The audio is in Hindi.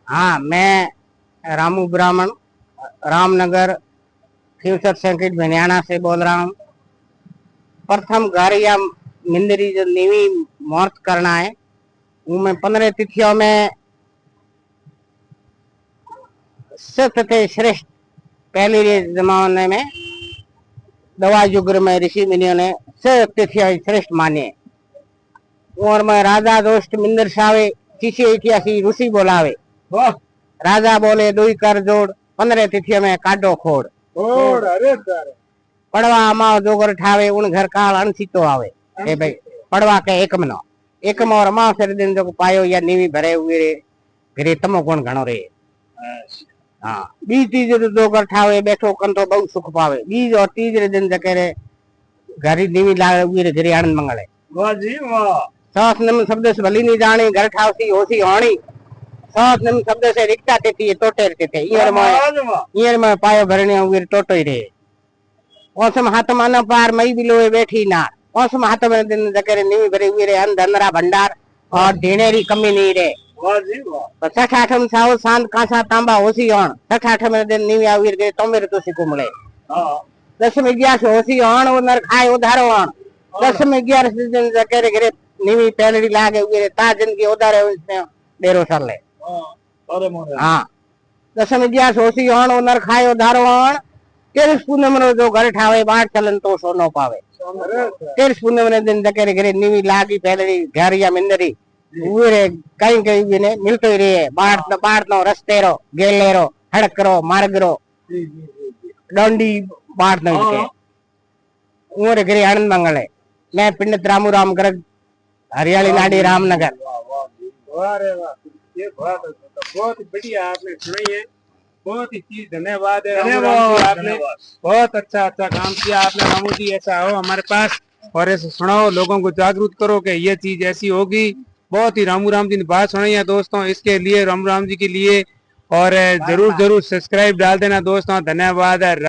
हाँ, मैं रामू ब्राह्मण रामनगर फ्यूचर सर्किट भिनियाना से बोल रहा हूँ। प्रथम घर या मिंदरी जो नीवी मुहूर्त करना है, वो मैं 15 तिथियों में सबसे श्रेष्ठ पहले जमाने में दवा युग में ऋषि मुनियों ने सब तिथियां श्रेष्ठ माने। और मैं राजा दोस्त मिंदर सावे चिशी इतिहासी ऋषि बोलावे। राजा बोले दुई कर जोड़ 15 तिथियों में काटो खोड़। पड़वा अमाव जोगर ठावे उन घर काल अणसीतो आवे। ए भाई पड़वा के एकमनो एकम और अमाव से दिन जो पायो या नीवी भरे हुए रे घरे तमो गुण घणो रे। हाँ, बीज तीज जोगर ठावे बैठो कंतो बहु सुख पावे। बीज और तीज रे दिन जके रे घरी नीवी लागे हुए रे घरे आनंद मंगले। वाह जी वाह। सास नम शब्द से भली नहीं जानी घर ठावसी होसी होणी। सास नम शब्द से रिक्ता तेती टोटे थे ईयर में पायो भरने हुए टोटो ही रे। औसम हाथ मानो पार मई बिलोए बैठी नार। औसम हाथ में दिन जके नीवी भरे हुए रे अन धनरा भंडार और ढेनेरी कमी नहीं रे। छठ आठम साओ सांत कांसा तांबा होसी हण। छठ आठम दिन नीवी आवीर गए तोमेर तो सिको मिले। दसम 11 होसी हण वो नर खाए उधारो हण। दसम 11 दिन जके रे घरे नीवी पेलड़ी लागे हुए ता जिंदगी उधारे उसने डेरो सर ले। हाँ, दसम 11 होसी हण वो नर खाए उधारो हण। 13 पूनम रो जो घर ठावे बाट चलन तो सोनो पावे। 13 पूनम रे दिन जके रे घरे नीवी लागी पेलड़ी घर या मिंदरी ऊरे कहीं कहीं ने मिलतो ही रहे। बाढ़ नो रस्ते रो गेले रो हड़क रो मार्ग रो डोंडी बाढ़ नो के ऊरे घरे आनंद मंगल है। मैं पंडित रामू राम गर्ग हरियाली नाडी रामनगर। ये बहुत बढ़िया आपने सुनाई है। बहुत ही चीज धन्यवाद है आपने बहुत अच्छा काम किया आपने रामू जी। ऐसा हो हमारे पास और ऐसे सुनाओ लोगों को जागरूक करो कि ये चीज ऐसी होगी। बहुत ही रामू राम जी ने बात सुनाई है दोस्तों। इसके लिए रामू राम जी के लिए और जरूर सब्सक्राइब डाल देना दोस्तों। धन्यवाद।